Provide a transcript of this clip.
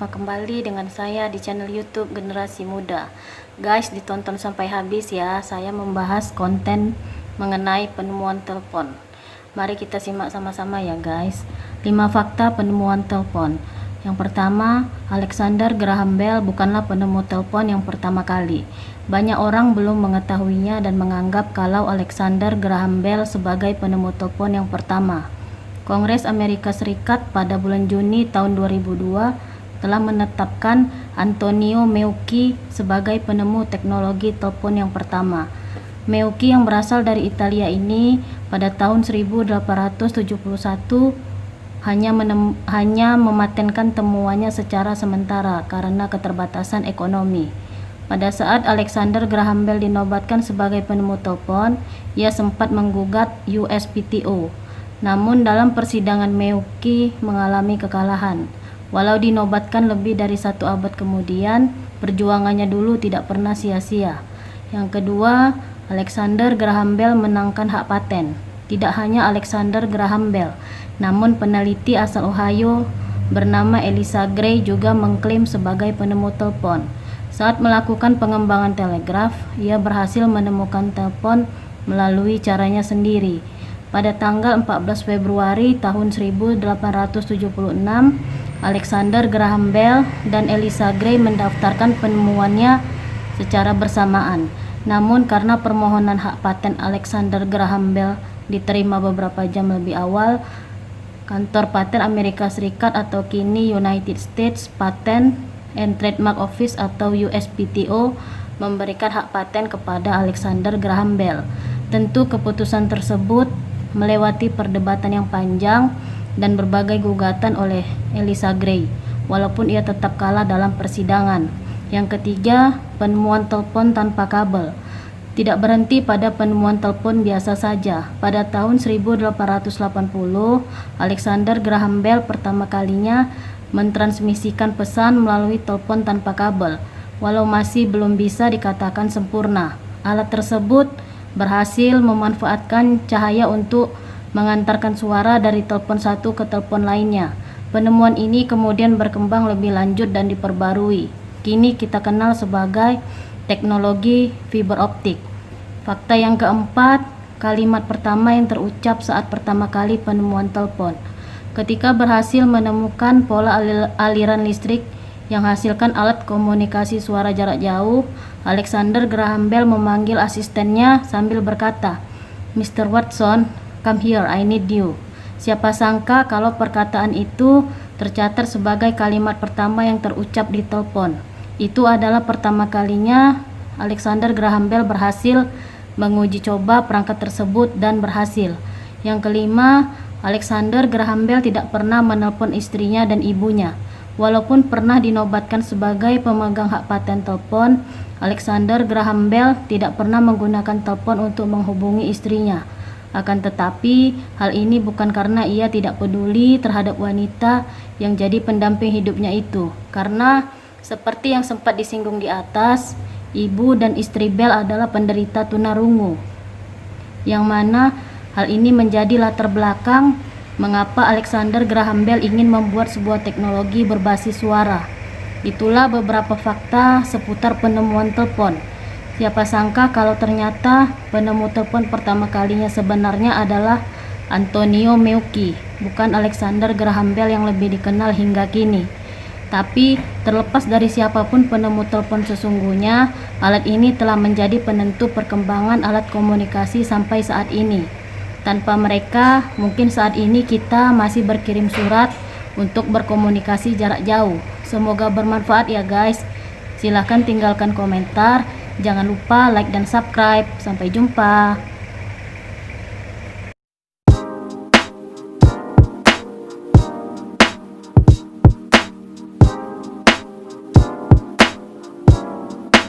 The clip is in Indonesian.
Jumpa kembali dengan saya di channel YouTube Generasi Muda. Guys, ditonton sampai habis ya. Saya membahas konten mengenai penemuan telepon. Mari kita simak sama-sama ya guys. 5 fakta penemuan telepon. Yang pertama, Alexander Graham Bell bukanlah penemu telepon yang pertama kali. Banyak orang belum mengetahuinya dan menganggap kalau Alexander Graham Bell sebagai penemu telepon yang pertama. Kongres Amerika Serikat pada bulan Juni tahun 2002 telah menetapkan Antonio Meucci sebagai penemu teknologi telepon yang pertama. Meucci yang berasal dari Italia ini pada tahun 1871 hanya mematenkan temuannya secara sementara karena keterbatasan ekonomi. Pada saat Alexander Graham Bell dinobatkan sebagai penemu telepon, ia sempat menggugat USPTO. Namun dalam persidangan Meucci mengalami kekalahan. Walau dinobatkan lebih dari 1 abad kemudian, perjuangannya dulu tidak pernah sia-sia. Yang kedua, Alexander Graham Bell menangkan hak paten. Tidak hanya Alexander Graham Bell, namun peneliti asal Ohio bernama Elisha Gray juga mengklaim sebagai penemu telepon. Saat melakukan pengembangan telegraf, ia berhasil menemukan telepon melalui caranya sendiri. Pada tanggal 14 Februari tahun 1876, Alexander Graham Bell dan Elisha Gray mendaftarkan penemuannya secara bersamaan. Namun karena permohonan hak paten Alexander Graham Bell diterima beberapa jam lebih awal, Kantor Paten Amerika Serikat atau kini United States Patent and Trademark Office atau USPTO memberikan hak paten kepada Alexander Graham Bell. Tentu keputusan tersebut melewati perdebatan yang panjang dan berbagai gugatan oleh Elisha Gray, walaupun ia tetap kalah dalam persidangan. Yang ketiga, penemuan telepon tanpa kabel. Tidak berhenti pada penemuan telepon biasa saja. Pada tahun 1880, Alexander Graham Bell pertama kalinya mentransmisikan pesan melalui telepon tanpa kabel. Walau masih belum bisa dikatakan sempurna, alat tersebut berhasil memanfaatkan cahaya untuk mengantarkan suara dari telepon satu ke telepon lainnya. Penemuan ini kemudian berkembang lebih lanjut dan diperbarui. Kini kita kenal sebagai teknologi fiber optik. Fakta yang keempat, kalimat pertama yang terucap saat pertama kali penemuan telepon. Ketika berhasil menemukan pola aliran listrik yang hasilkan alat komunikasi suara jarak jauh, Alexander Graham Bell memanggil asistennya sambil berkata, "Mr. Watson, come here, I need you." Siapa sangka kalau perkataan itu tercatat sebagai kalimat pertama yang terucap di telepon. Itu adalah pertama kalinya Alexander Graham Bell berhasil menguji coba perangkat tersebut dan berhasil. Yang kelima, Alexander Graham Bell tidak pernah menelpon istrinya dan ibunya. Walaupun pernah dinobatkan sebagai pemegang hak paten telepon, Alexander Graham Bell tidak pernah menggunakan telepon untuk menghubungi istrinya. Akan tetapi, hal ini bukan karena ia tidak peduli terhadap wanita yang jadi pendamping hidupnya itu. Karena, seperti yang sempat disinggung di atas, ibu dan istri Bell adalah penderita tunarungu. Yang mana, hal ini menjadi latar belakang mengapa Alexander Graham Bell ingin membuat sebuah teknologi berbasis suara. Itulah beberapa fakta seputar penemuan telepon. Siapa sangka kalau ternyata penemu telepon pertama kalinya sebenarnya adalah Antonio Meucci, bukan Alexander Graham Bell yang lebih dikenal hingga kini. Tapi terlepas dari siapapun penemu telepon sesungguhnya, alat ini telah menjadi penentu perkembangan alat komunikasi sampai saat ini. Tanpa mereka, mungkin saat ini kita masih berkirim surat untuk berkomunikasi jarak jauh. Semoga bermanfaat ya guys. Silahkan tinggalkan komentar. Jangan lupa like dan subscribe. Sampai jumpa.